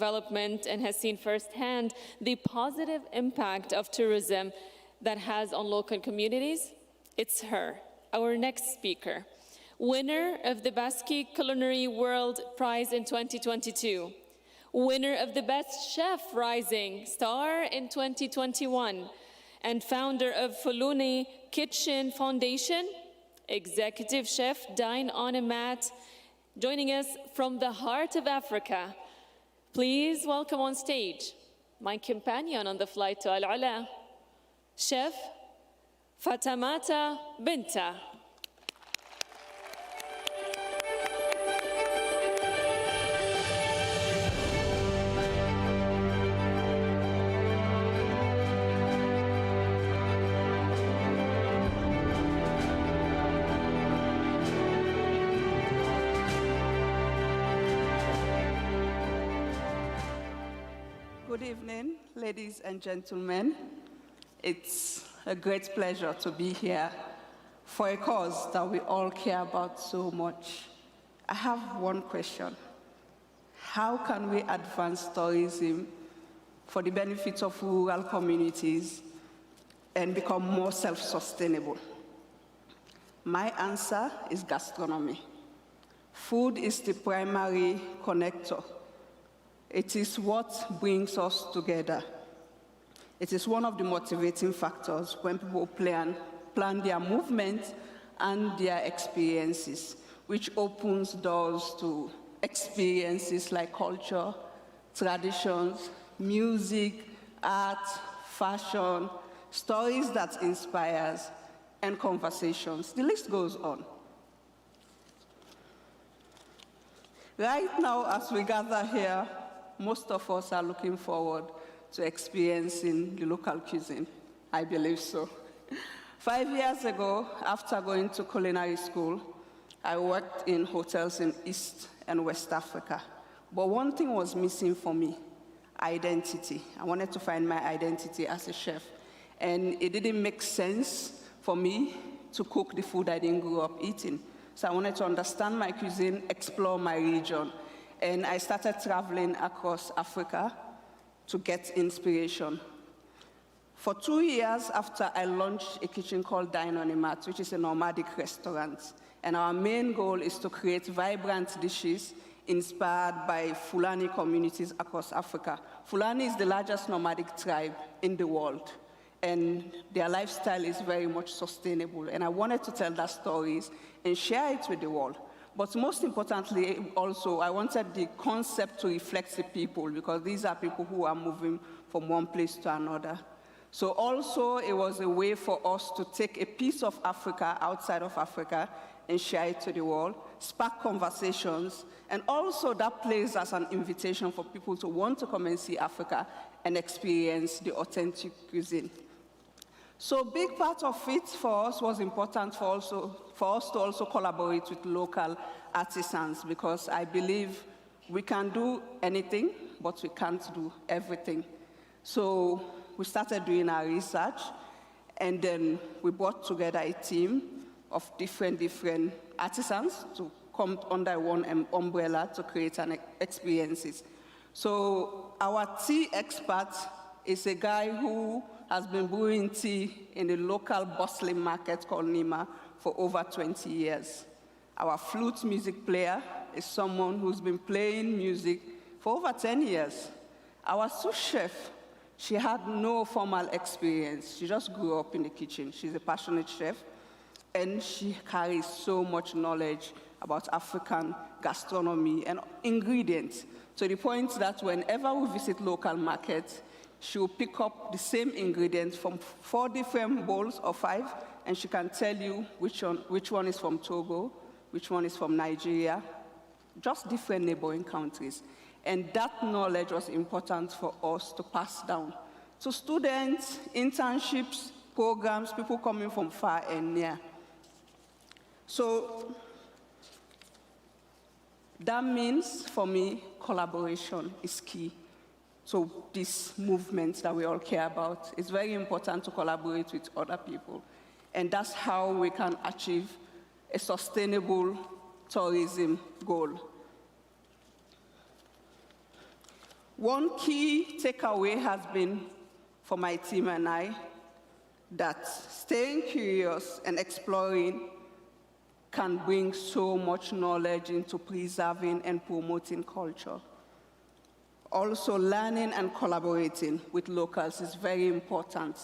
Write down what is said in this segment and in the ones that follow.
development and has seen firsthand the positive impact of tourism that has on local communities. It's her, our next speaker, winner of the Basque Culinary World Prize in 2022, winner of the Best Chef Rising Star in 2021, and founder of Fuluni Kitchen Foundation, Executive Chef Dine on a Mat, joining us from the heart of Africa. Please welcome on stage my companion on the flight to Alula, Chef Fatmata Binta. Good evening, ladies and gentlemen. It's a great pleasure to be here for a cause that we all care about so much. I have one question. How can we advance tourism for the benefit of rural communities and become more self-sustainable? My answer is gastronomy. Food is the primary connector. It is what brings us together. It is one of the motivating factors when people plan their movements and their experiences, which opens doors to experiences like culture, traditions, music, art, fashion, stories that inspires, and conversations. The list goes on. Right now, as we gather here, most of us are looking forward to experiencing the local cuisine. I believe so. 5 years ago, after going to culinary school, I worked in hotels in East and West Africa. But one thing was missing for me, identity. I wanted to find my identity as a chef. And it didn't make sense for me to cook the food I didn't grow up eating. So I wanted to understand my cuisine, explore my region. And I started traveling across Africa to get inspiration. For 2 years after, I launched a kitchen called Dine on a Mat, which is a nomadic restaurant. And our main goal is to create vibrant dishes inspired by Fulani communities across Africa. Fulani is the largest nomadic tribe in the world, and their lifestyle is very much sustainable. And I wanted to tell that stories and share it with the world. But most importantly, also, I wanted the concept to reflect the people, because these are people who are moving from one place to another. So also, it was a way for us to take a piece of Africa outside of Africa and share it to the world, spark conversations, and also that plays as an invitation for people to want to come and see Africa and experience the authentic cuisine. So a big part of it for us was important for us to also collaborate with local artisans, because I believe we can do anything, but we can't do everything. So we started doing our research, and then we brought together a team of different artisans to come under one umbrella to create an experiences. So our tea expert is a guy who has been brewing tea in a local bustling market called Nima for over 20 years. Our flute music player is someone who's been playing music for over 10 years. Our sous chef, she had no formal experience. She just grew up in the kitchen. She's a passionate chef, and she carries so much knowledge about African gastronomy and ingredients, to the point that whenever we visit local markets, she will pick up the same ingredients from 4 different bowls or 5, and she can tell you which one is from Togo, which one is from Nigeria, just different neighboring countries. And that knowledge was important for us to pass down to students, internships, programs, people coming from far and near. So that means, for me, collaboration is key. So this movement that we all care about, it's very important to collaborate with other people. And that's how we can achieve a sustainable tourism goal. One key takeaway has been for my team and I that staying curious and exploring can bring so much knowledge into preserving and promoting culture. Also, learning and collaborating with locals is very important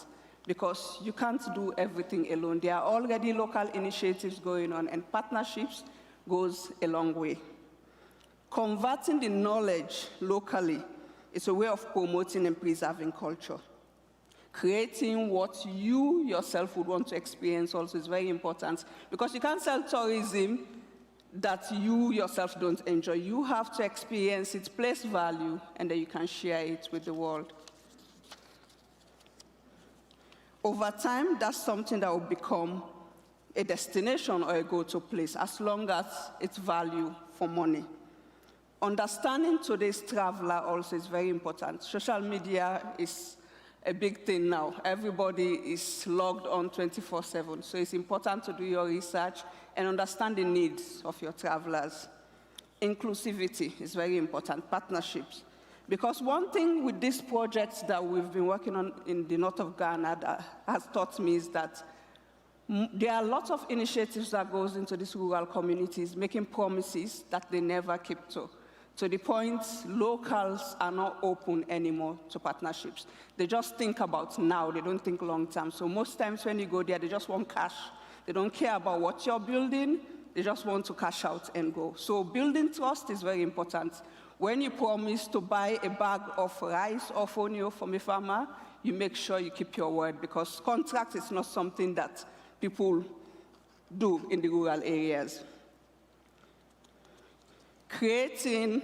because you can't do everything alone. There are already local initiatives going on, and partnerships goes a long way. Converting the knowledge locally is a way of promoting and preserving culture. Creating what you yourself would want to experience also is very important because you can't sell tourism that you yourself don't enjoy. You have to experience it, place value, and then you can share it with the world. Over time, that's something that will become a destination or a go-to place as long as it's value for money. Understanding today's traveler also is very important. Social media is a big thing now. Everybody is logged on 24/7, so it's important to do your research and understand the needs of your travelers. Inclusivity is very important, partnerships. Because one thing with these projects that we've been working on in the north of Ghana that has taught me is that there are lots of initiatives that goes into these rural communities, making promises that they never keep to the point locals are not open anymore to partnerships. They just think about now, they don't think long term. So most times when you go there, they just want cash. They don't care about what you're building, they just want to cash out and go. So building trust is very important. When you promise to buy a bag of rice or fonio from a farmer, you make sure you keep your word because contract is not something that people do in the rural areas. Creating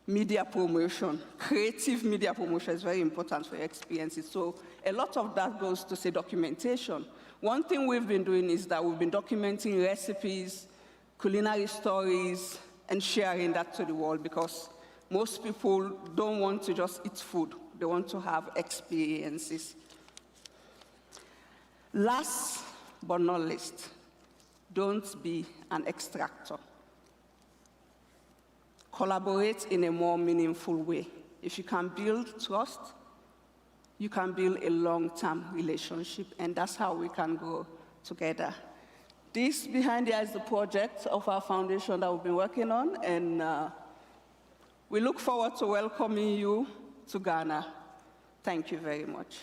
media promotion, creative media promotion is very important for your experiences. So a lot of that goes to, say, documentation. One thing we've been doing is that we've been documenting recipes, culinary stories, and sharing that to the world because most people don't want to just eat food. They want to have experiences. Last but not least, don't be an extractor. Collaborate in a more meaningful way. If you can build trust, you can build a long-term relationship, and that's how we can grow together. This behind here is the project of our foundation that we've been working on, and we look forward to welcoming you to Ghana. Thank you very much.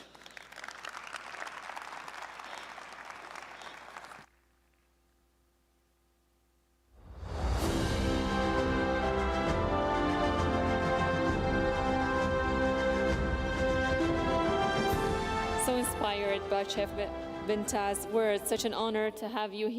So inspired by Chef Binta's words, such an honor to have you here.